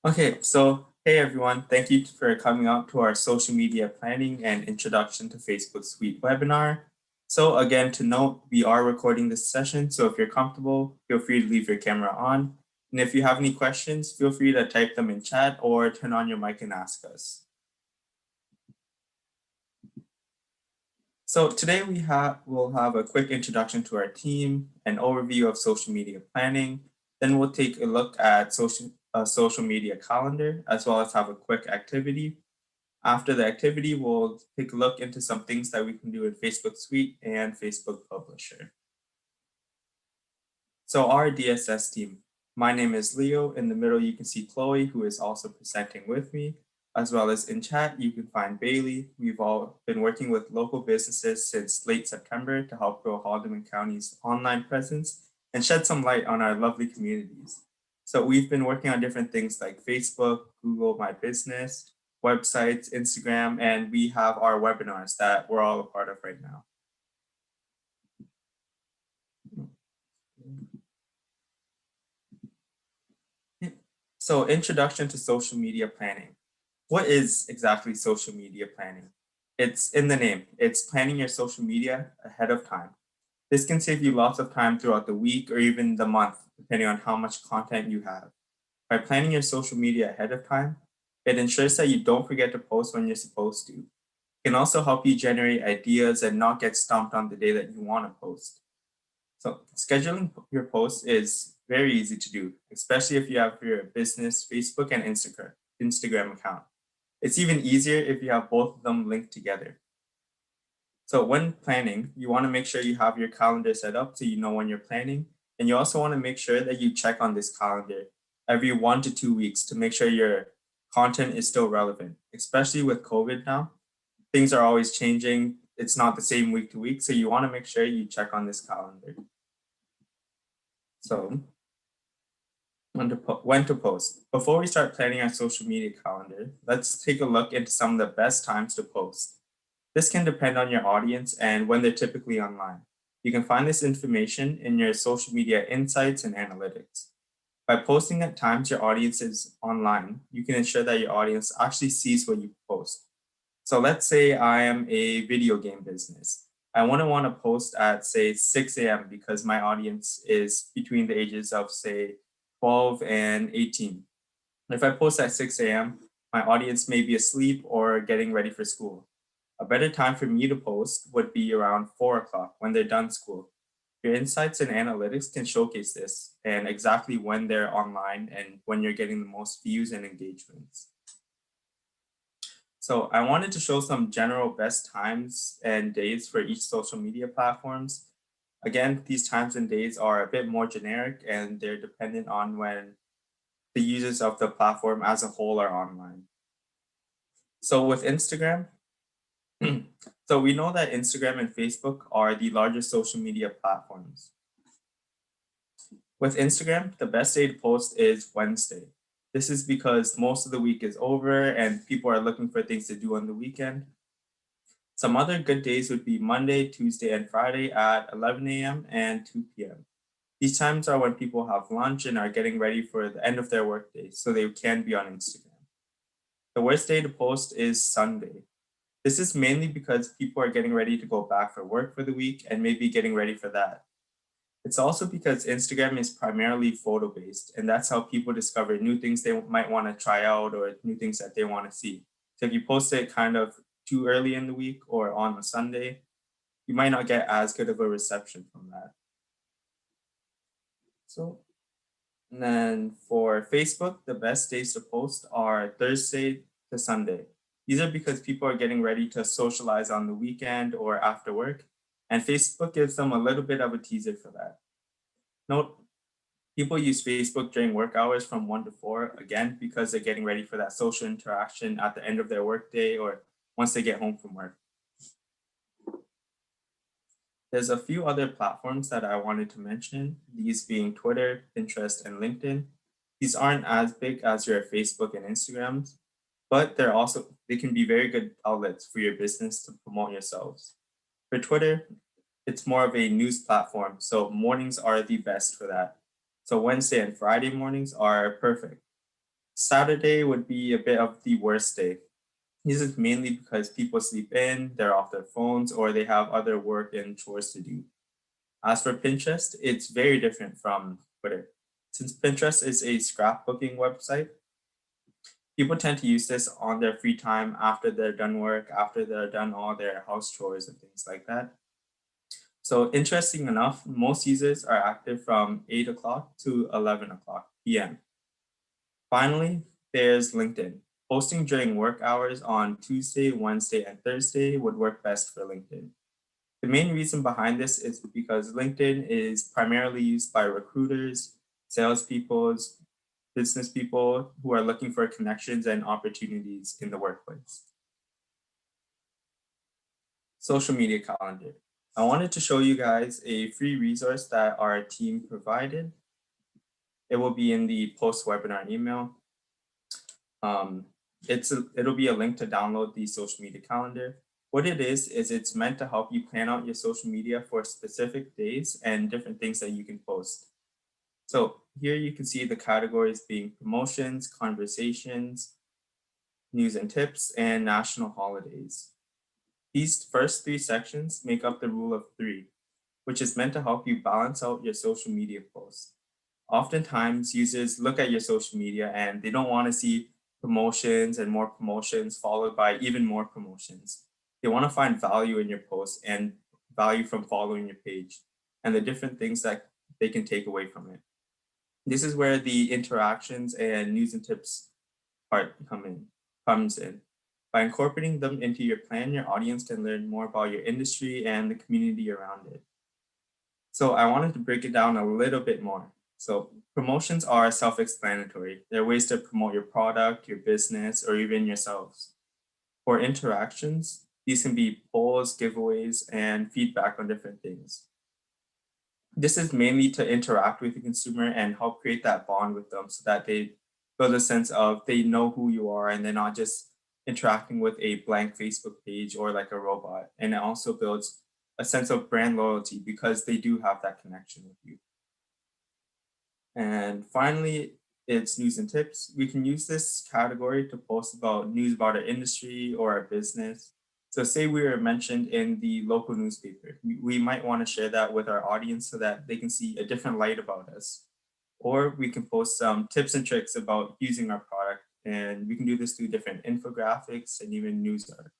Okay, so hey everyone, thank you for coming out to our social media planning and introduction to Facebook Suite webinar. So again, to note, we are recording this session, so if you're comfortable, feel free to leave your camera on. And if you have any questions, feel free to type them in chat or turn on your mic and ask us. So today we'll have a quick introduction to our team, an overview of social media planning. Then we'll take a look at social media calendar, as well as have a quick activity. After the activity, we'll take a look into some things that we can do in Facebook Suite and Facebook Publisher. So our DSS team, my name is Leo. In the middle, you can see Chloe, who is also presenting with me, as well as in chat, you can find Bailey. We've all been working with local businesses since late September to help grow Haldeman County's online presence and shed some light on our lovely communities. So we've been working on different things like Facebook, Google My Business, websites, Instagram, and we have our webinars that we're all a part of right now. So introduction to social media planning. What is exactly social media planning? It's in the name. It's planning your social media ahead of time. This can save you lots of time throughout the week or even the month, depending on how much content you have. By planning your social media ahead of time, it ensures that you don't forget to post when you're supposed to. It can also help you generate ideas and not get stumped on the day that you want to post. So scheduling your posts is very easy to do, especially if you have your business Facebook and Instagram account. It's even easier if you have both of them linked together. So when planning, you want to make sure you have your calendar set up so you know when you're planning. And you also want to make sure that you check on this calendar every 1 to 2 weeks to make sure your content is still relevant, especially with COVID now. Things are always changing. It's not the same week to week. So you want to make sure you check on this calendar. So when to post. Before we start planning our social media calendar, let's take a look into some of the best times to post. This can depend on your audience and when they're typically online. You can find this information in your social media insights and analytics. By posting at times your audience is online, you can ensure that your audience actually sees what you post. So let's say I am a video game business. I want to post at say 6 a.m. because my audience is between the ages of say 12 and 18. If I post at 6 a.m., my audience may be asleep or getting ready for school. A better time for me to post would be around 4 o'clock when they're done school. Your insights and analytics can showcase this and exactly when they're online and when you're getting the most views and engagements. So I wanted to show some general best times and days for each social media platforms. Again, these times and days are a bit more generic and they're dependent on when the users of the platform as a whole are online. So with Instagram, so we know that Instagram and Facebook are the largest social media platforms. With Instagram, the best day to post is Wednesday. This is because most of the week is over and people are looking for things to do on the weekend. Some other good days would be Monday, Tuesday, and Friday at 11 a.m. and 2 p.m. These times are when people have lunch and are getting ready for the end of their workday, so they can be on Instagram. The worst day to post is Sunday. This is mainly because people are getting ready to go back for work for the week and maybe getting ready for that. It's also because Instagram is primarily photo based, and that's how people discover new things they might want to try out or new things that they want to see. So if you post it kind of too early in the week or on a Sunday, you might not get as good of a reception from that. So, and then for Facebook, the best days to post are Thursday to Sunday. These are because people are getting ready to socialize on the weekend or after work, and Facebook gives them a little bit of a teaser for that. Note, people use Facebook during work hours from 1 to 4, again, because they're getting ready for that social interaction at the end of their workday or once they get home from work. There's a few other platforms that I wanted to mention, these being Twitter, Pinterest, and LinkedIn. These aren't as big as your Facebook and Instagrams, but they can be very good outlets for your business to promote yourselves. For Twitter, it's more of a news platform, so mornings are the best for that. So Wednesday and Friday mornings are perfect. Saturday would be a bit of the worst day. This is mainly because people sleep in, they're off their phones, or they have other work and chores to do. As for Pinterest, it's very different from Twitter. Since Pinterest is a scrapbooking website, people tend to use this on their free time after they're done work, after they're done all their house chores and things like that. So interesting enough, most users are active from 8 o'clock to 11 o'clock p.m. Finally, there's LinkedIn. Posting during work hours on Tuesday, Wednesday, and Thursday would work best for LinkedIn. The main reason behind this is because LinkedIn is primarily used by recruiters, salespeople, business people who are looking for connections and opportunities in the workplace. Social media calendar. I wanted to show you guys a free resource that our team provided. It will be in the post-webinar email. It'll be a link to download the social media calendar. What it is it's meant to help you plan out your social media for specific days and different things that you can post. So here you can see the categories being promotions, conversations, news and tips, and national holidays. These first three sections make up the rule of three, which is meant to help you balance out your social media posts. Oftentimes, users look at your social media and they don't want to see promotions and more promotions followed by even more promotions. They want to find value in your post and value from following your page and the different things that they can take away from it. This is where the interactions and news and tips part comes in. By incorporating them into your plan, your audience can learn more about your industry and the community around it. So I wanted to break it down a little bit more. So promotions are self-explanatory. They're ways to promote your product, your business, or even yourselves. For interactions, these can be polls, giveaways, and feedback on different things. This is mainly to interact with the consumer and help create that bond with them so that they build a sense of they know who you are and they're not just interacting with a blank Facebook page or like a robot. And it also builds a sense of brand loyalty because they do have that connection with you. And finally, it's news and tips. We can use this category to post about news about our industry or our business. So say we were mentioned in the local newspaper, we might want to share that with our audience so that they can see a different light about us. Or we can post some tips and tricks about using our product. And we can do this through different infographics and even news articles.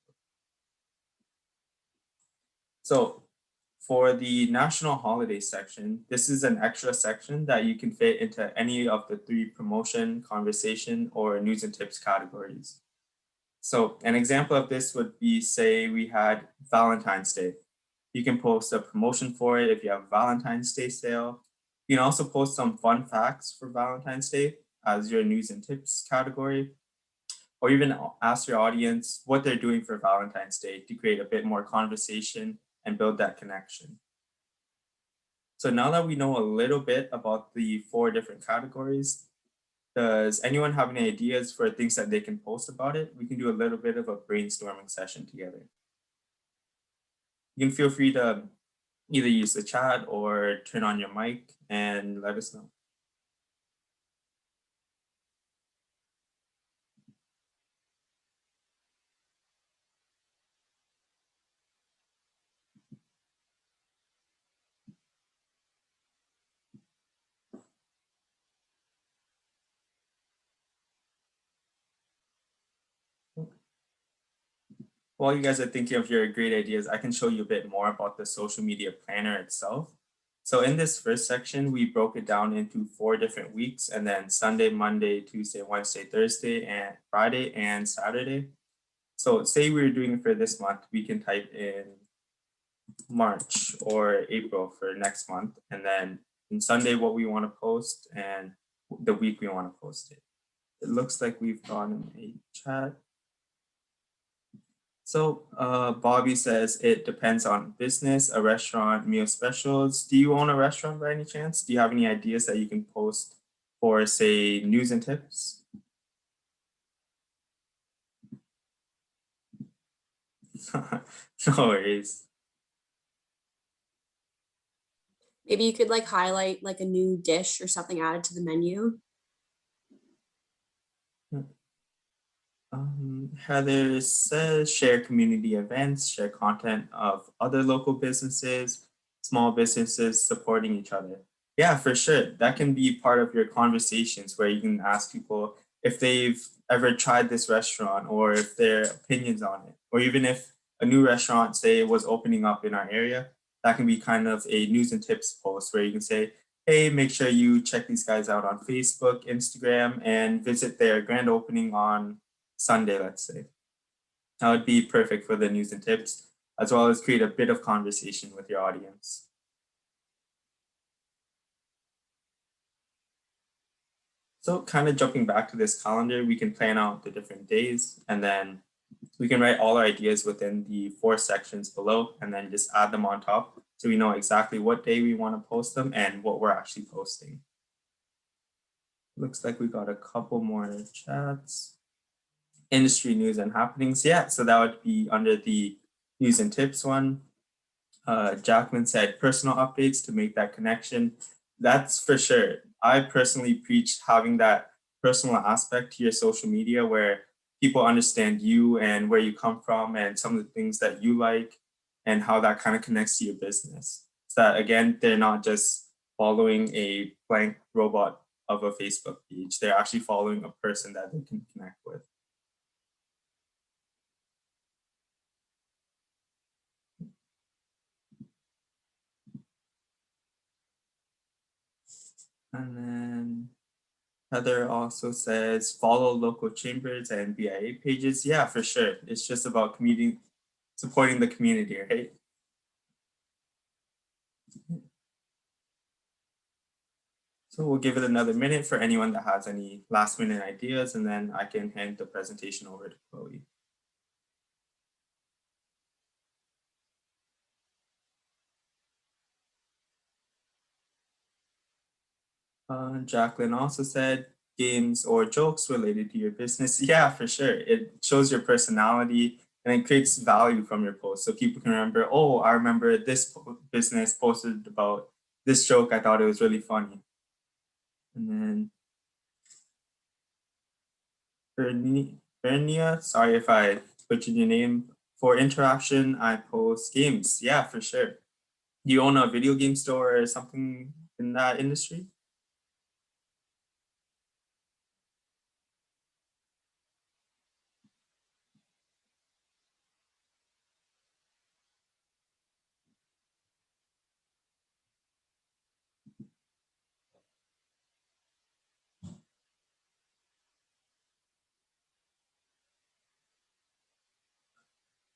So for the national holiday section, this is an extra section that you can fit into any of the three promotion, conversation, or news and tips categories. So an example of this would be, say we had Valentine's Day. You can post a promotion for it if you have Valentine's Day sale. You can also post some fun facts for Valentine's Day as your news and tips category, or even ask your audience what they're doing for Valentine's Day to create a bit more conversation and build that connection. So now that we know a little bit about the four different categories, does anyone have any ideas for things that they can post about it? We can do a little bit of a brainstorming session together. You can feel free to either use the chat or turn on your mic and let us know. While you guys are thinking of your great ideas, I can show you a bit more about the social media planner itself. So in this first section, we broke it down into 4 different weeks and then Sunday, Monday, Tuesday, Wednesday, Thursday, and Friday and Saturday. So say we were doing it for this month, we can type in March or April for next month, and then in Sunday what we want to post and the week we want to post it. It looks like we've gotten a chat. So Bobby says it depends on business, a restaurant, meal specials. Do you own a restaurant by any chance? Do you have any ideas that you can post for, say, news and tips? No worries. Maybe you could like highlight like a new dish or something added to the menu. Heather says share community events, share content of other local businesses, small businesses supporting each other. Yeah, for sure. That can be part of your conversations where you can ask people if they've ever tried this restaurant or if their opinions on it, or even if a new restaurant, say, was opening up in our area. That can be kind of a news and tips post where you can say, hey, make sure you check these guys out on Facebook, Instagram, and visit their grand opening on Sunday, let's say. That would be perfect for the news and tips, as well as create a bit of conversation with your audience. So, kind of jumping back to this calendar, we can plan out the different days and then we can write all our ideas within the 4 sections below and then just add them on top so we know exactly what day we want to post them and what we're actually posting. Looks like we got a couple more chats. Industry news and happenings. Yeah, so that would be under the news and tips one. Jacqueline said personal updates to make that connection. That's for sure. I personally preach having that personal aspect to your social media where people understand you and where you come from and some of the things that you like and how that kind of connects to your business. So that again, they're not just following a blank robot of a Facebook page. They're actually following a person that they can connect with. And then Heather also says follow local chambers and BIA pages. Yeah, for sure. It's just about community supporting the community, right? So we'll give it another minute for anyone that has any last minute ideas, and then I can hand the presentation over to Chloe. Jacqueline also said games or jokes related to your business. Yeah, for sure. It shows your personality and it creates value from your post. So people can remember, oh, I remember this business posted about this joke. I thought it was really funny. And then Bernia, sorry if I butchered your name. For interaction, I post games. Yeah, for sure. Do you own a video game store or something in that industry?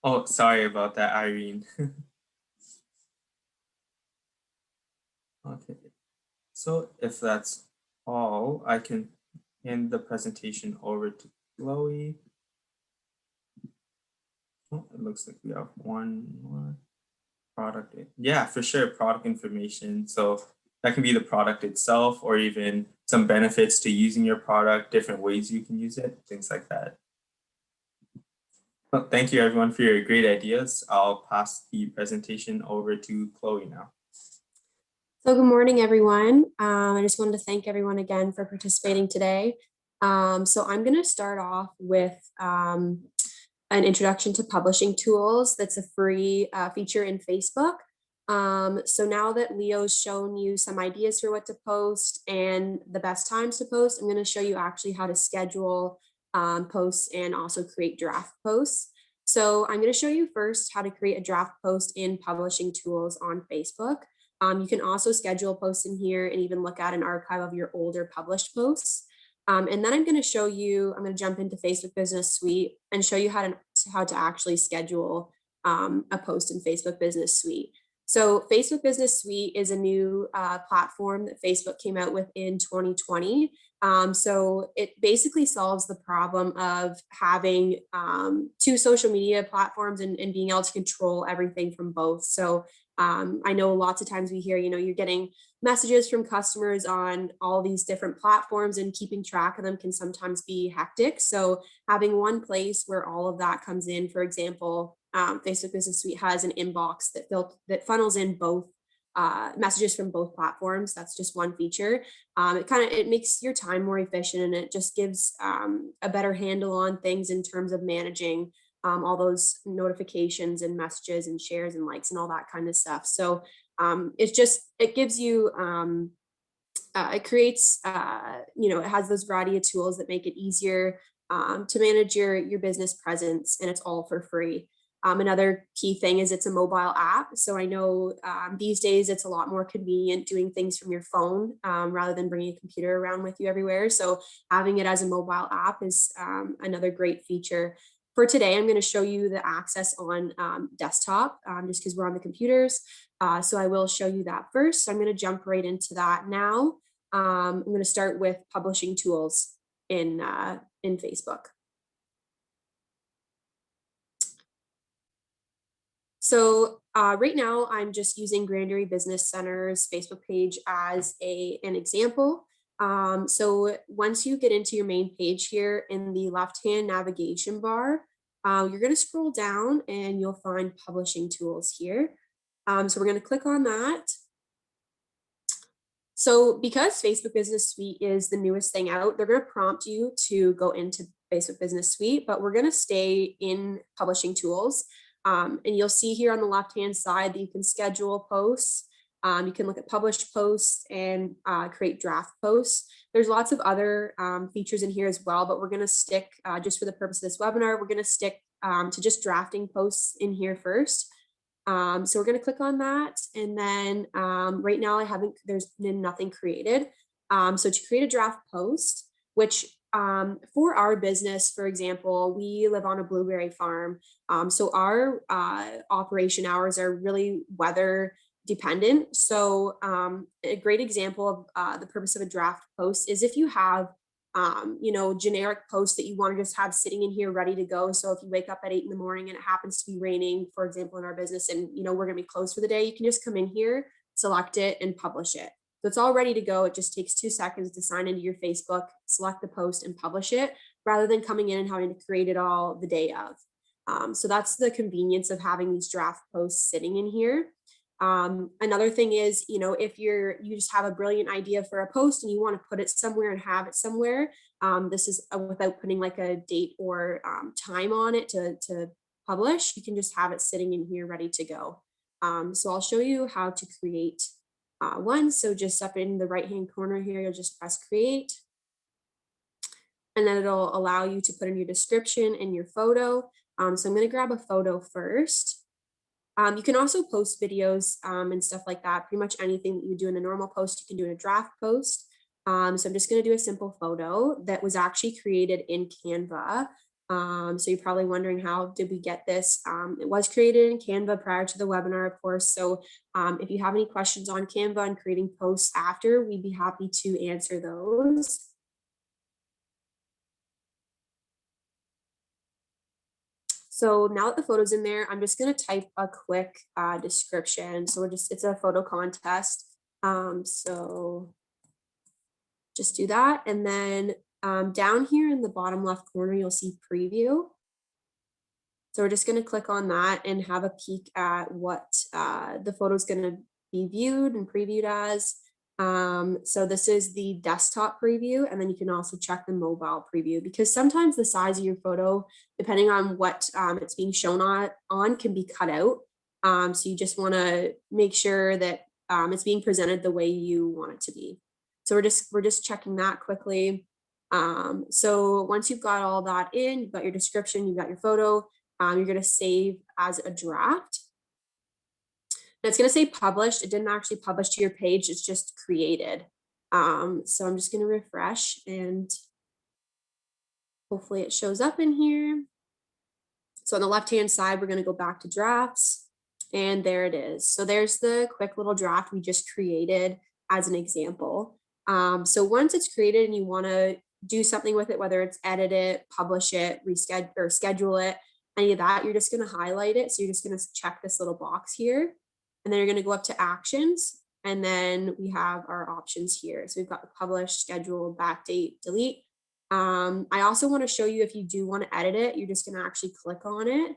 Oh, sorry about that, Irene. Okay. So if that's all, I can hand the presentation over to Chloe. Oh, it looks like we have one more product. Yeah, for sure, product information. So that can be the product itself or even some benefits to using your product, different ways you can use it, things like that. Well, thank you everyone for your great ideas. I'll pass the presentation over to Chloe now. So good morning, everyone. I just wanted to thank everyone again for participating today. So I'm going to start off with an introduction to publishing tools. That's a free feature in Facebook. So now that Leo's shown you some ideas for what to post and the best times to post, I'm going to show you actually how to schedule posts and also create draft posts. So I'm going to show you first how to create a draft post in publishing tools on Facebook. You can also schedule posts in here and even look at an archive of your older published posts. And then I'm going to show you, I'm going to jump into Facebook Business Suite and show you how to actually schedule a post in Facebook Business Suite. So Facebook Business Suite is a new platform that Facebook came out with in 2020. So it basically solves the problem of having two social media platforms and being able to control everything from both. So I know lots of times we hear, you're getting messages from customers on all these different platforms and keeping track of them can sometimes be hectic. So having one place where all of that comes in, for example, Facebook Business Suite has an inbox that funnels in both messages from both platforms. That's just one feature. It makes your time more efficient, and it just gives a better handle on things in terms of managing all those notifications and messages and shares and likes and all that kind of stuff. So it gives you it creates it has those variety of tools that make it easier to manage your business presence, and it's all for free. Another key thing is it's a mobile app. So I know these days it's a lot more convenient doing things from your phone rather than bringing a computer around with you everywhere. So having it as a mobile app is another great feature. For today, I'm going to show you the access on desktop just because we're on the computers. So I will show you that first. So I'm going to jump right into that now. I'm going to start with publishing tools in Facebook. So right now, I'm just using Grand Erie Business Center's Facebook page as an example. So once you get into your main page here in the left-hand navigation bar, you're going to scroll down and you'll find publishing tools here. So we're going to click on that. So because Facebook Business Suite is the newest thing out, they're going to prompt you to go into Facebook Business Suite, but we're going to stay in publishing tools. And you'll see here on the left-hand side that you can schedule posts. You can look at published posts and create draft posts. There's lots of other features in here as well, but we're going to stick, just for the purpose of this webinar, we're going to stick to just drafting posts in here first. So we're going to click on that. And then right now there's been nothing created. So to create a draft post, which for our business, for example, we live on a blueberry farm. So our operation hours are really weather dependent. So a great example of the purpose of a draft post is if you have generic posts that you want to just have sitting in here ready to go. So if you wake up at 8 in the morning and it happens to be raining, for example, in our business, and we're going to be closed for the day, you can just come in here, select it, and publish it. So it's all ready to go. It just takes 2 seconds to sign into your Facebook, select the post, and publish it, rather than coming in and having to create it all the day of. So that's the convenience of having these draft posts sitting in here. Another thing is, if you just have a brilliant idea for a post and you want to put it somewhere and have it somewhere, this is without putting like a date or time on it to publish, you can just have it sitting in here ready to go. So I'll show you how to create one. So just up in the right-hand corner here, you'll just press create. And then it'll allow you to put in your description and your photo. So I'm going to grab a photo first. You can also post videos and stuff like that. Pretty much anything that you do in a normal post, you can do in a draft post. So I'm just going to do a simple photo that was actually created in Canva. So you're probably wondering, how did we get this? It was created in Canva prior to the webinar, of course. So if you have any questions on Canva and creating posts after, we'd be happy to answer those. So now that the photo's in there, I'm just going to type a quick description. So it's a photo contest. So just do that. And then down here in the bottom left corner, you'll see preview. So we're just going to click on that and have a peek at what the photo is going to be viewed and previewed as. So this is the desktop preview, and then you can also check the mobile preview, because sometimes the size of your photo, depending on what it's being shown on can be cut out. So you just want to make sure that it's being presented the way you want it to be. So we're just checking that quickly. So once you've got all that in, you've got your description, you've got your photo, you're going to save as a draft. And it's going to say published. It didn't actually publish to your page. It's just created. So I'm just going to refresh and hopefully it shows up in here. So on the left-hand side, we're going to go back to drafts, and there it is. So there's the quick little draft we just created as an example. So once it's created and you want to do something with it, whether it's edit it, publish it, reschedule or schedule it, any of that, you're just going to highlight it. So you're just going to check this little box here. And then you're going to go up to actions, and then we have our options here. So we've got the publish, schedule, backdate, delete. I also want to show you, if you do want to edit it, you're just going to actually click on it.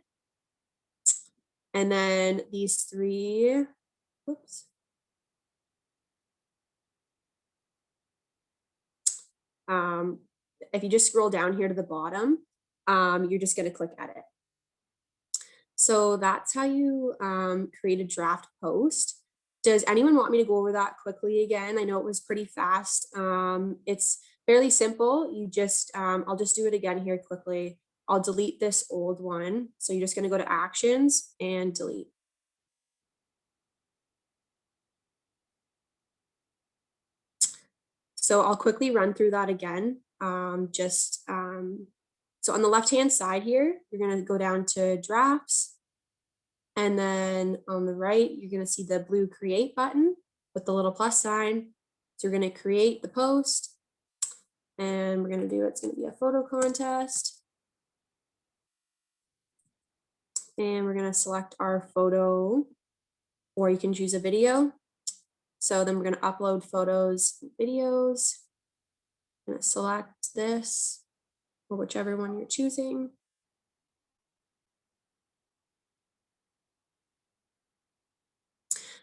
And then these three, whoops. if you just scroll down here to the bottom, you're just going to click edit. So that's how you create a draft post. Does anyone want me to go over that quickly again? I know it was pretty fast. It's fairly simple. You just, I'll just do it again here quickly. I'll delete this old one. So you're just going to go to actions and delete. So I'll quickly run through that again. So on the left-hand side here, you're going to go down to drafts. And then on the right, you're going to see the blue create button with the little plus sign. So you're going to create the post. And we're going to do, it's going to be a photo contest. And we're going to select our photo, or you can choose a video. So then we're going to upload photos and videos. I'm going to select this, or whichever one you're choosing.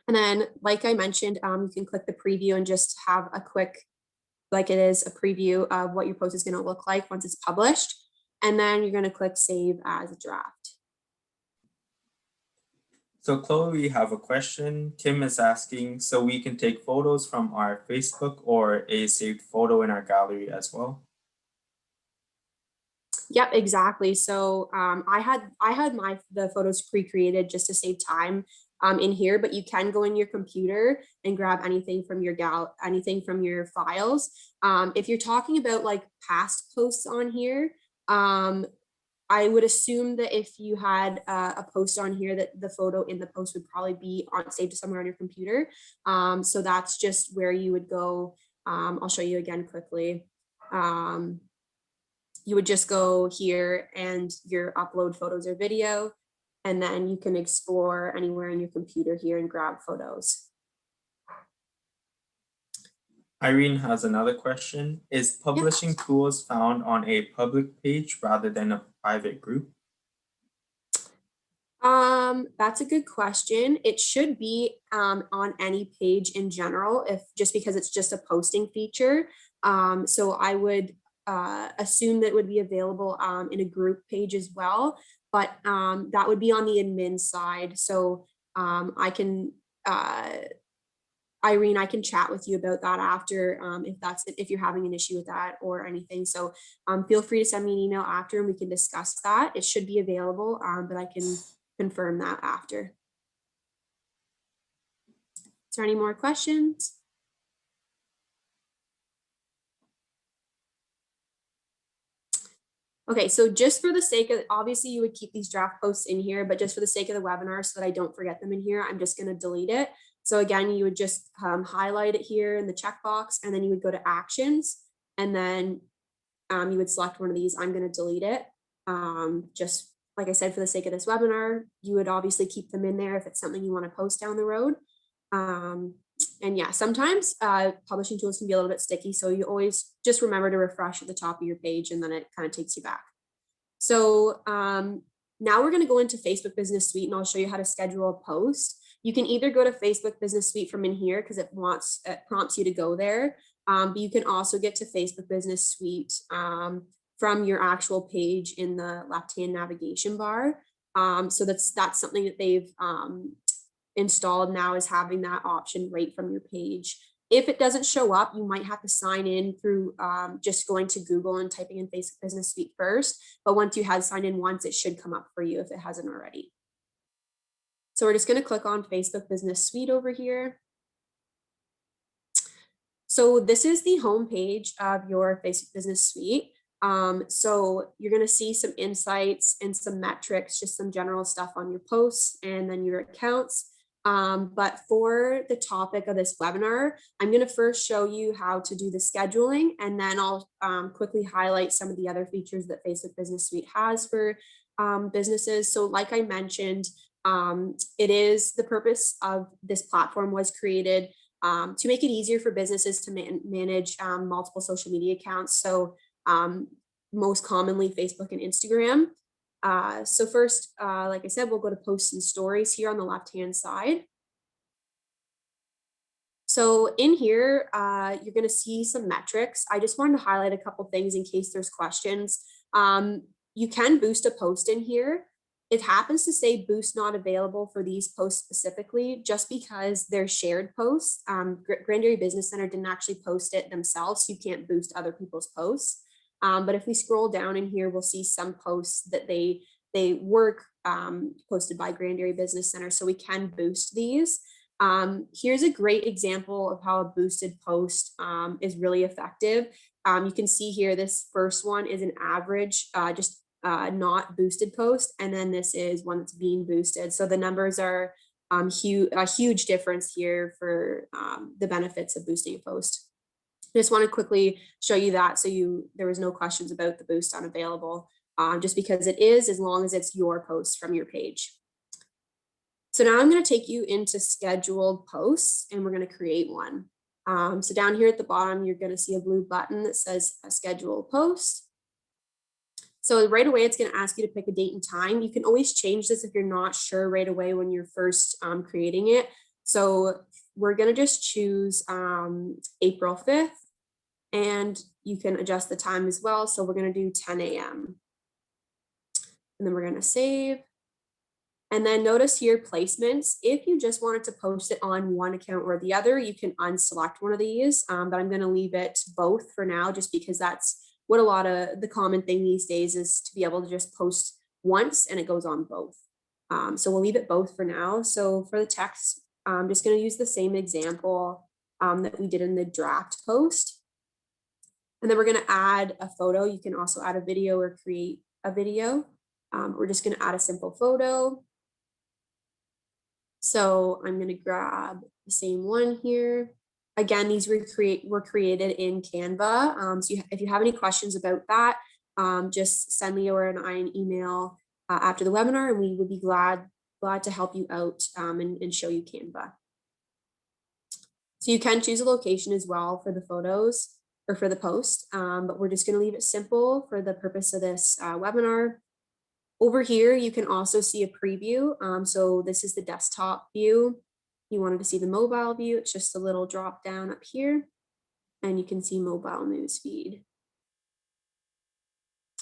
And then, like I mentioned, you can click the preview and just have a quick, like it is a preview of what your post is going to look like once it's published. And then you're going to click save as a draft. So Chloe, we have a question. Kim is asking, so we can take photos from our Facebook or a saved photo in our gallery as well? Yep, exactly. So I had the photos pre-created just to save time in here, but you can go in your computer and grab anything from your anything from your files. If you're talking about like past posts on here, I would assume that if you had a post on here, that the photo in the post would probably be saved somewhere on your computer. So that's just where you would go. I'll show you again quickly. You would just go here and your upload photos or video, and then you can explore anywhere in your computer here and grab photos. Irene has another question. Is publishing tools found on a public page rather than a private group? That's a good question. It should be on any page in general, if just because it's just a posting feature. So I would assume that would be available in a group page as well, but that would be on the admin side. So I can Irene, I can chat with you about that after if you're having an issue with that or anything. So feel free to send me an email after and we can discuss that. It should be available, but I can confirm that after. Is there any more questions? Okay, so just for the sake of, obviously you would keep these draft posts in here, but just for the sake of the webinar so that I don't forget them in here, I'm just gonna delete it. So again, you would just highlight it here in the checkbox, and then you would go to actions, and then you would select one of these. I'm gonna delete it. Just like I said, for the sake of this webinar, you would obviously keep them in there if it's something you wanna post down the road. And yeah, sometimes publishing tools can be a little bit sticky. So you always just remember to refresh at the top of your page, and then it kind of takes you back. So now we're going to go into Facebook Business Suite, and I'll show you how to schedule a post. You can either go to Facebook Business Suite from in here because it prompts you to go there. But you can also get to Facebook Business Suite from your actual page in the left-hand navigation bar. So that's something that they've installed now, is having that option right from your page. If it doesn't show up, you might have to sign in through just going to Google and typing in Facebook Business Suite first. But once you have signed in once, it should come up for you if it hasn't already. So we're just going to click on Facebook Business Suite over here. So this is the home page of your Facebook Business Suite. So you're going to see some insights and some metrics, just some general stuff on your posts and then your accounts. But for the topic of this webinar, I'm going to first show you how to do the scheduling, and then I'll quickly highlight some of the other features that Facebook Business Suite has for businesses. So like I mentioned, it is the purpose of this platform was created to make it easier for businesses to manage multiple social media accounts. So most commonly Facebook and Instagram. So first, like I said, we'll go to posts and stories here on the left-hand side. So in here, you're going to see some metrics. I just wanted to highlight a couple things in case there's questions. You can boost a post in here. It happens to say boost not available for these posts specifically, just because they're shared posts. Grand Erie Business Center didn't actually post it themselves, so you can't boost other people's posts. But if we scroll down in here, we'll see some posts that they were posted by Grand Erie Business Center, so we can boost these. Here's a great example of how a boosted post is really effective. You can see here, this first one is an average, just not boosted post. And then this is one that's being boosted. So the numbers are a huge difference here for the benefits of boosting a post. I just want to quickly show you that so there was no questions about the boost unavailable, just because it is, as long as it's your post from your page. So now I'm going to take you into scheduled posts, and we're going to create one. So down here at the bottom, you're going to see a blue button that says a scheduled post. So right away, it's going to ask you to pick a date and time. You can always change this if you're not sure right away when you're first creating it. So we're going to just choose April 5th, and you can adjust the time as well. So we're going to do 10 a.m. And then we're going to save. And then notice here placements. If you just wanted to post it on one account or the other, you can unselect one of these, but I'm going to leave it both for now, just because that's what a lot of the common thing these days is, to be able to just post once and it goes on both. So we'll leave it both for now. So for the text, I'm just going to use the same example that we did in the draft post. And then we're going to add a photo. You can also add a video or create a video. We're just going to add a simple photo. So I'm going to grab the same one here. Again, these were created in Canva. So if you have any questions about that, just send Leo and I an email after the webinar, and we would be glad to help you out and show you Canva. So you can choose a location as well for the photos or for the post, but we're just going to leave it simple for the purpose of this webinar. Over here, you can also see a preview. So this is the desktop view. You wanted to see the mobile view, it's just a little drop down up here, and you can see mobile news feed.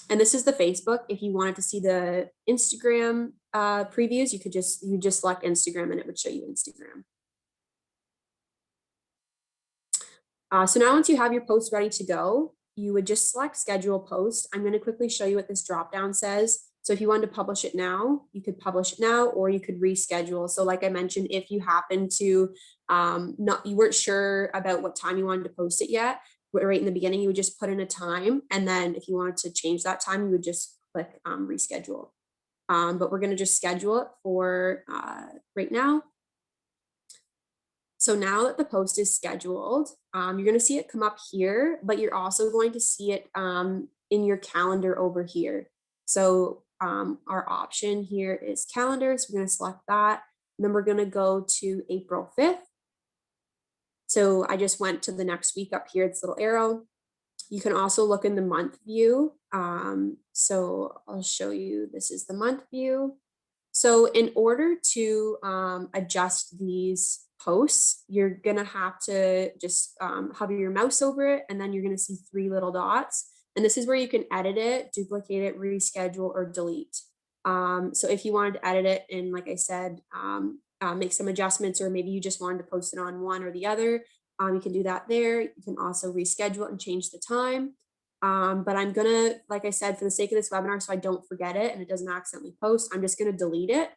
And this is the Facebook. If you wanted to see the Instagram previews, you just select Instagram and it would show you Instagram. So now once you have your post ready to go, you would just select schedule post. I'm going to quickly show you what this drop down says. So if you wanted to publish it now, you could publish it now, or you could reschedule. So like I mentioned, if you happen to you weren't sure about what time you wanted to post it yet, right in the beginning, you would just put in a time. And then if you wanted to change that time, you would just click reschedule. But we're going to just schedule it for right now. So now that the post is scheduled, you're going to see it come up here, but you're also going to see it in your calendar over here. So our option here is calendar. So we're going to select that. And then we're going to go to April 5th. So I just went to the next week up here, this little arrow. You can also look in the month view. So I'll show you, this is the month view. So in order to adjust these posts, you're gonna have to just hover your mouse over it, and then you're gonna see 3 little dots. And this is where you can edit it, duplicate it, reschedule, or delete. So if you wanted to edit it and, like I said, make some adjustments, or maybe you just wanted to post it on one or the other, you can do that there. You can also reschedule it and change the time. But I'm gonna, like I said, for the sake of this webinar, so I don't forget it and it doesn't accidentally post, I'm just gonna delete it.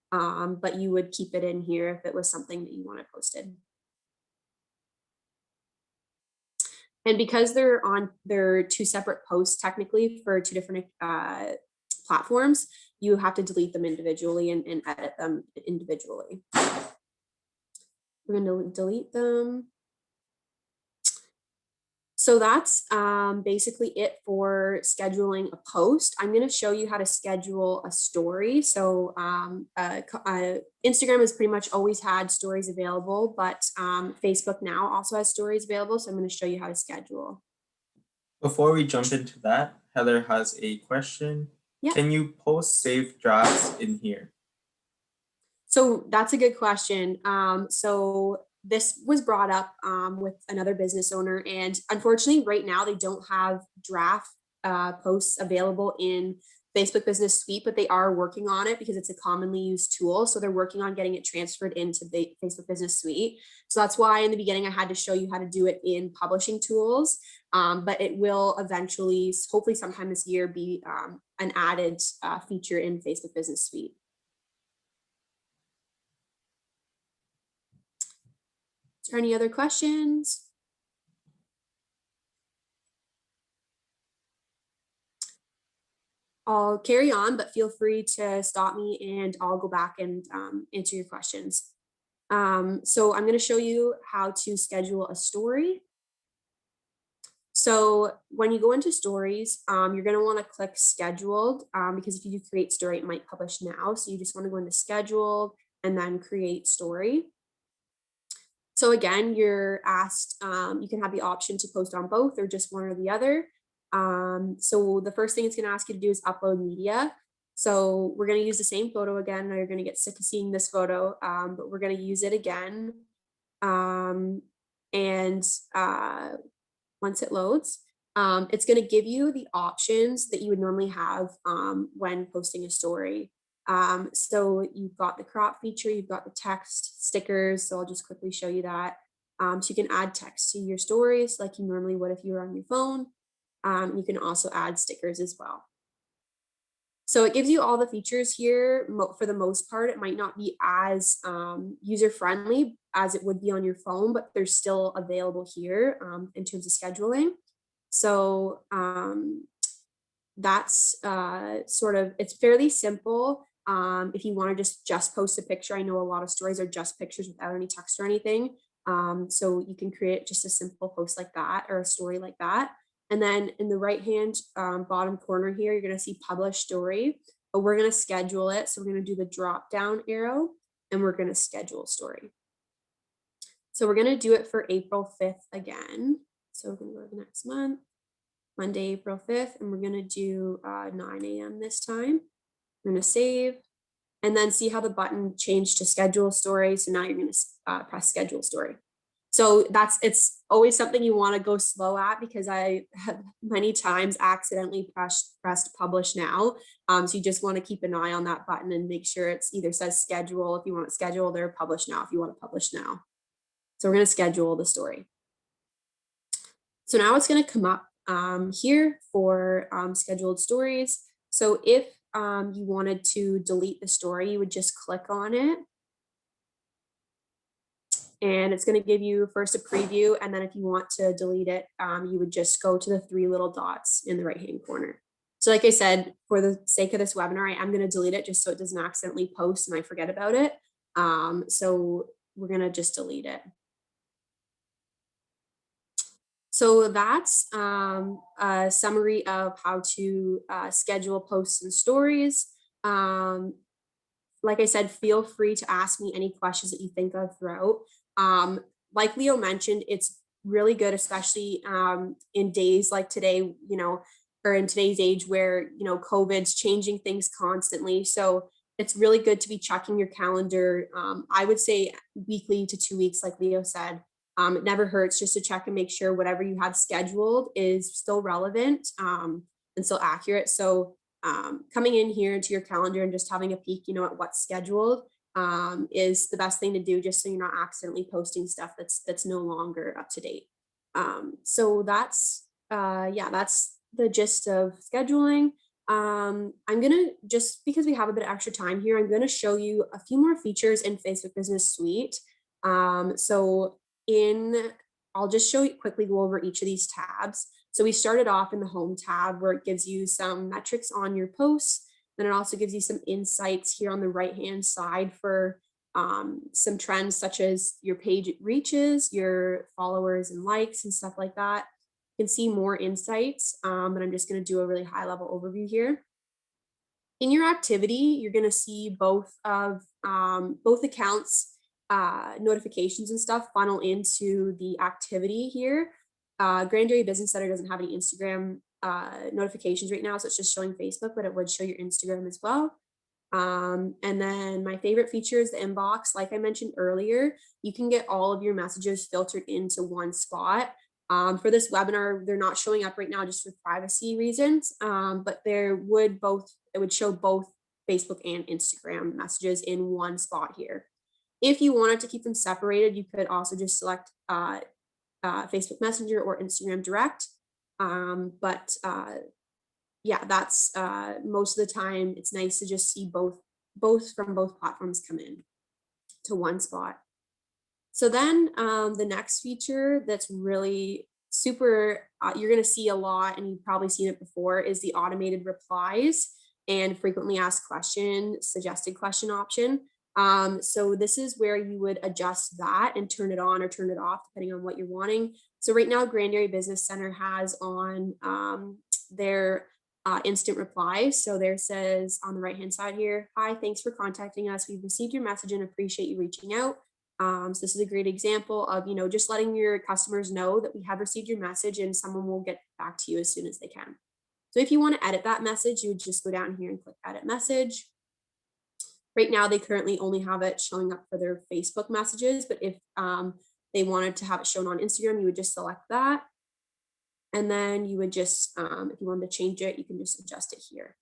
But you would keep it in here if it was something that you wanted posted. And because they're 2 separate posts technically for 2 different platforms, you have to delete them individually and edit them individually. We're gonna delete them. So that's basically it for scheduling a post. I'm going to show you how to schedule a story. So Instagram has pretty much always had stories available, but Facebook now also has stories available. So I'm going to show you how to schedule. Before we jump into that, Heather has a question. Yeah. Can you post saved drafts in here? So that's a good question. So this was brought up with another business owner, and unfortunately, right now they don't have draft posts available in Facebook Business Suite, but they are working on it because it's a commonly used tool. So they're working on getting it transferred into the Facebook Business Suite. So that's why in the beginning I had to show you how to do it in publishing tools, but it will eventually, hopefully sometime this year, be an added feature in Facebook Business Suite. Is there any other questions? I'll carry on, but feel free to stop me and I'll go back and answer your questions. So I'm going to show you how to schedule a story. So when you go into stories, you're going to want to click scheduled because if you do create story, it might publish now. So you just want to go into scheduled and then create story. So again, you're asked, you can have the option to post on both or just one or the other. So the first thing it's going to ask you to do is upload media. So we're going to use the same photo again. Now you're going to get sick of seeing this photo, but we're going to use it again. And once it loads, it's going to give you the options that you would normally have when posting a story. So you've got the crop feature, you've got the text, stickers. So I'll just quickly show you that. So you can add text to your stories like you normally would if you were on your phone. You can also add stickers as well. So it gives you all the features here. For the most part, it might not be as user-friendly as it would be on your phone, but they're still available here in terms of scheduling. So that's it's fairly simple. If you want to just post a picture, I know a lot of stories are just pictures without any text or anything. So you can create just a simple post like that or a story like that. And then in the right hand bottom corner here, you're going to see publish story, but we're going to schedule it. So we're going to do the drop down arrow and we're going to schedule story. So we're going to do it for April 5th again. So we're going to go to the next month, Monday, April 5th, and we're going to do 9 a.m. this time. We're going to save and then see how the button changed to schedule story. So now you're going to press schedule story. So it's always something you want to go slow at because I have many times accidentally pressed publish now. So you just want to keep an eye on that button and make sure it's either says schedule if you want it scheduled or publish now if you want to publish now. So we're going to schedule the story. So now it's going to come up here for scheduled stories. So if you wanted to delete the story, you would just click on it. And it's going to give you first a preview. And then if you want to delete it, you would just go to the 3 little dots in the right-hand corner. So like I said, for the sake of this webinar, I am going to delete it just so it doesn't accidentally post and I forget about it. So we're going to just delete it. So that's a summary of how to schedule posts and stories. Like I said, feel free to ask me any questions that you think of throughout. Like Leo mentioned, it's really good, especially in days like today, or in today's age where, COVID's changing things constantly. So it's really good to be checking your calendar. I would say weekly to 2 weeks, like Leo said. It never hurts just to check and make sure whatever you have scheduled is still relevant and still accurate. So coming in here into your calendar and just having a peek, at what's scheduled is the best thing to do, just so you're not accidentally posting stuff that's no longer up to date. So that's the gist of scheduling. I'm gonna, just because we have a bit of extra time here, I'm gonna show you a few more features in Facebook Business Suite. I'll just show you quickly, go over each of these tabs. So we started off in the home tab where it gives you some metrics on your posts. Then it also gives you some insights here on the right-hand side for some trends such as your page reaches, your followers and likes and stuff like that. You can see more insights, but I'm just going to do a really high-level overview here. In your activity, you're going to see both accounts notifications and stuff funnel into the activity here. Grand Erie Business Center doesn't have any Instagram notifications right now, so it's just showing Facebook, but it would show your Instagram as well. And then my favorite feature is the inbox. Like I mentioned earlier, you can get all of your messages filtered into one spot. For this webinar, they're not showing up right now just for privacy reasons, but it would show both Facebook and Instagram messages in one spot here. If you wanted to keep them separated, you could also just select Facebook Messenger or Instagram Direct. But yeah, that's most of the time it's nice to just see both from both platforms come in to one spot. So then the next feature that's really super, you're going to see a lot, and you've probably seen it before, is the automated replies and frequently asked question, suggested question option. So this is where you would adjust that and turn it on or turn it off depending on what you're wanting. So right now, Grand Erie Business Center has on their instant reply. So there says on the right hand side here, "Hi, thanks for contacting us. We've received your message and appreciate you reaching out." So this is a great example of, just letting your customers know that we have received your message and someone will get back to you as soon as they can. So if you want to edit that message, you would just go down here and click edit message. Right now, they currently only have it showing up for their Facebook messages, but if they wanted to have it shown on Instagram, you would just select that. And then you would just, if you wanted to change it, you can just adjust it here.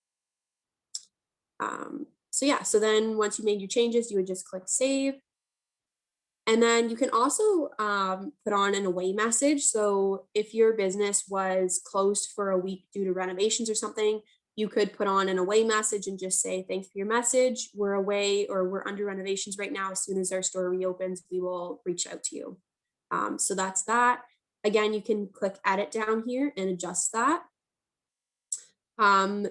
So yeah, so then once you made your changes, you would just click save. And then you can also put on an away message. So if your business was closed for a week due to renovations or something, you could put on an away message and just say, "Thanks for your message. We're away or we're under renovations right now. As soon as our store reopens, we will reach out to you." So that's that. Again, you can click edit down here and adjust that. Um,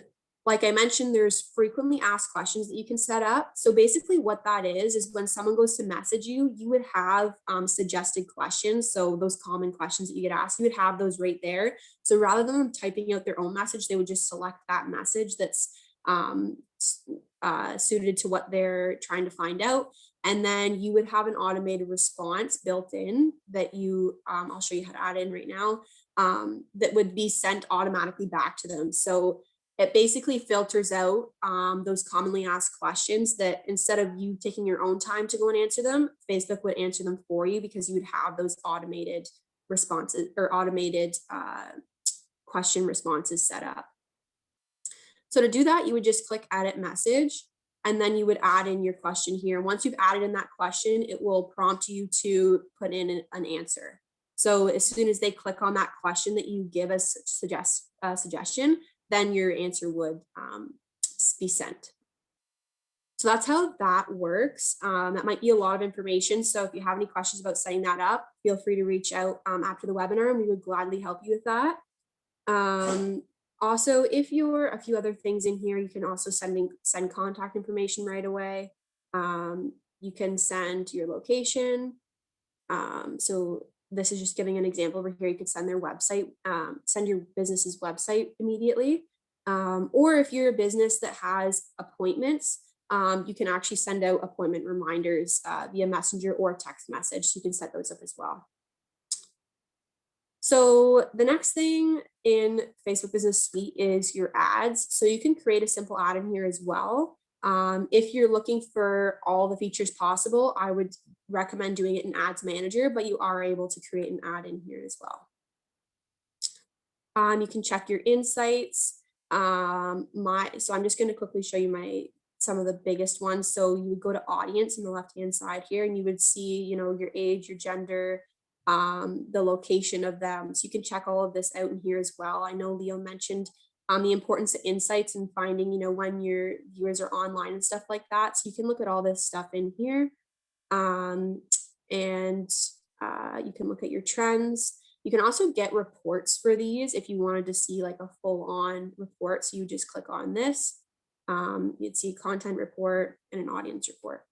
like I mentioned, there's frequently asked questions that you can set up. So basically what that is when someone goes to message you, you would have suggested questions. So those common questions that you get asked, you would have those right there. So rather than them typing out their own message, they would just select that message that's suited to what they're trying to find out. And then you would have an automated response built in that I'll show you how to add in right now, that would be sent automatically back to them. So it basically filters out those commonly asked questions that instead of you taking your own time to go and answer them, Facebook would answer them for you because you would have those automated responses or automated question responses set up. So to do that, you would just click edit message, and then you would add in your question here. Once you've added in that question, it will prompt you to put in an answer. So as soon as they click on that question that you give as suggestion, then your answer would be sent. So that's how that works. That might be a lot of information. So if you have any questions about setting that up, feel free to reach out after the webinar, and we would gladly help you with that. Also, if you're a few other things in here, you can also send contact information right away. You can send your location. So this is just giving an example over here. You could send their website, send your business's website immediately. Or if you're a business that has appointments, you can actually send out appointment reminders via messenger or text message. So you can set those up as well. So the next thing in Facebook Business Suite is your ads. So you can create a simple ad in here as well. If you're looking for all the features possible, I would recommend doing it in Ads Manager, but you are able to create an ad in here as well. You can check your insights. So I'm just going to quickly show you some of the biggest ones. So you would go to audience on the left-hand side here, and you would see, your age, your gender, the location of them. So you can check all of this out in here as well. I know Leo mentioned the importance of insights and finding, when your viewers are online and stuff like that. So you can look at all this stuff in here. And you can look at your trends. You can also get reports for these if you wanted to see like a full-on report. So you just click on this. You'd see a content report and an audience report.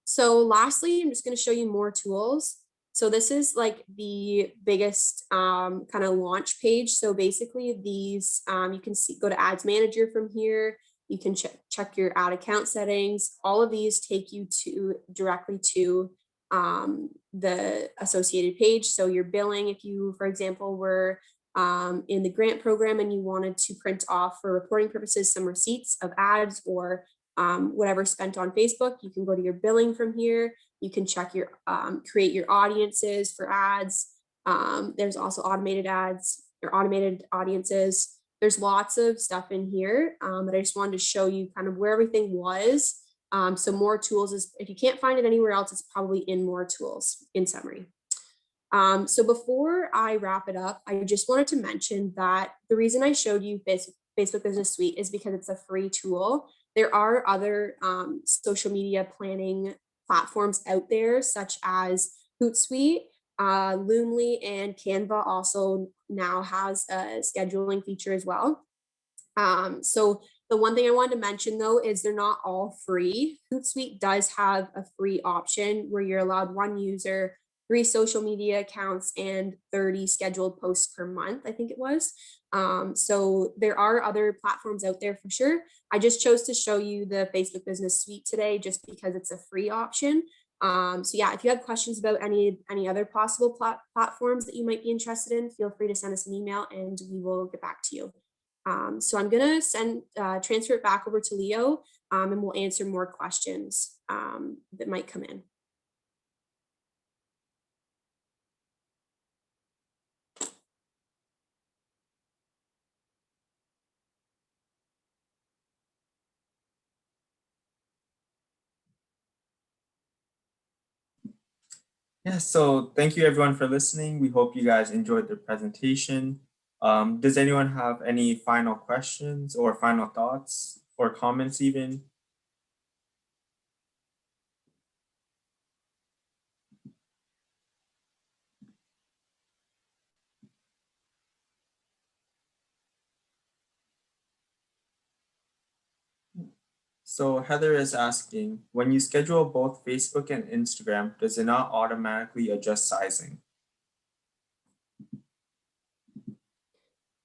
So lastly, I'm just going to show you more tools. So this is like the biggest kind of launch page. So basically these, you can go to Ads Manager from here. You can check your ad account settings. All of these take you directly to the associated page. So your billing, if you, for example, were in the grant program and you wanted to print off for reporting purposes some receipts of ads or whatever spent on Facebook, you can go to your billing from here. You can check your create your audiences for ads. There's also automated ads or automated audiences. There's lots of stuff in here, but I just wanted to show you kind of where everything was. So more tools is, if you can't find it anywhere else, it's probably in more tools in summary. So before I wrap it up, I just wanted to mention that the reason I showed you Facebook Business Suite is because it's a free tool. There are other social media planning platforms out there, such as Hootsuite, Loomly, and Canva also now has a scheduling feature as well. So the one thing I wanted to mention though is they're not all free. Hootsuite does have a free option where you're allowed one user, 3 social media accounts, and 30 scheduled posts per month, I think it was. So there are other platforms out there for sure. I just chose to show you the Facebook Business Suite today just because it's a free option. So yeah, if you have questions about any other possible platforms that you might be interested in, feel free to send us an email and we will get back to you. So I'm gonna transfer it back over to Leo, and we'll answer more questions that might come in. Yeah, so thank you everyone for listening. We hope you guys enjoyed the presentation. Does anyone have any final questions or final thoughts or comments even? So Heather is asking, when you schedule both Facebook and Instagram, does it not automatically adjust sizing?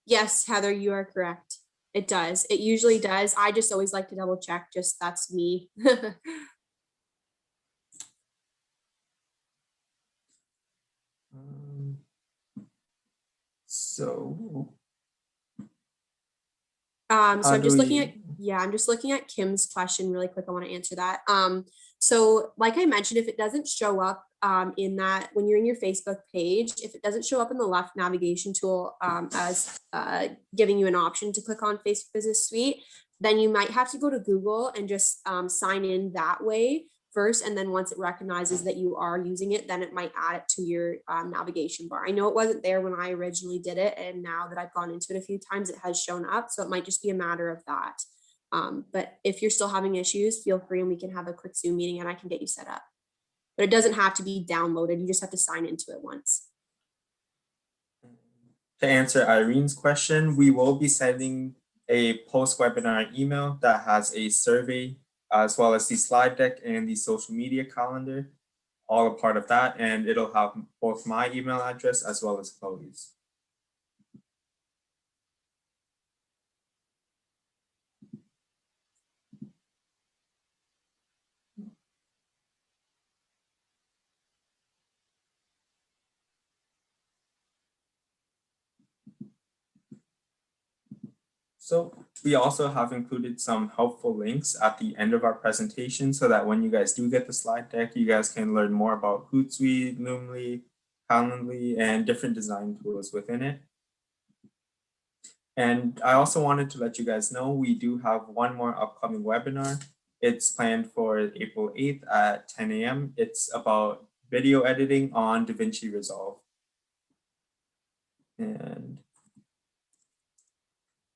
Yes, Heather, you are correct. It does. It usually does. I just always like to double check. Just that's me. Um, so So how I'm do just looking at, we, yeah, I'm just looking at Kim's question really quick. I want to answer that. So like I mentioned, if it doesn't show up in that, when you're in your Facebook page, if it doesn't show up in the left navigation tool as giving you an option to click on Facebook Business Suite, then you might have to go to Google and just sign in that way first. And then once it recognizes that you are using it, then it might add it to your navigation bar. I know it wasn't there when I originally did it. And now that I've gone into it a few times, it has shown up. So it might just be a matter of that. But if you're still having issues, feel free and we can have a quick Zoom meeting and I can get you set up. But it doesn't have to be downloaded. You just have to sign into it once. to answer Irene's question, we will be sending a post-webinar email that has a survey as well as the slide deck and the social media calendar, all a part of that. And it'll have both my email address as well as Chloe's. So we also have included some helpful links at the end of our presentation so that when you guys do get the slide deck, you guys can learn more about Hootsuite, Loomly, Calendly, and different design tools within it. And I also wanted to let you guys know we do have one more upcoming webinar. It's planned for April 8th at 10 a.m. It's about video editing on DaVinci Resolve. And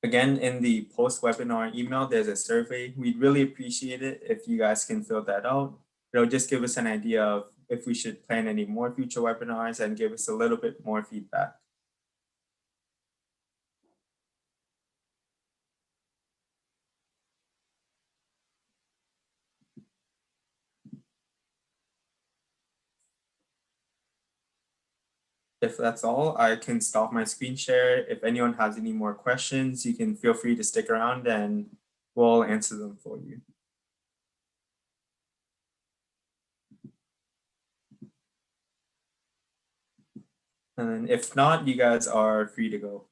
again, in the post-webinar email, there's a survey. We'd really appreciate it if you guys can fill that out. It'll just give us an idea of if we should plan any more future webinars and give us a little bit more feedback. If that's all, I can stop my screen share. If anyone has any more questions, you can feel free to stick around and we'll answer them for you. And then if not, you guys are free to go.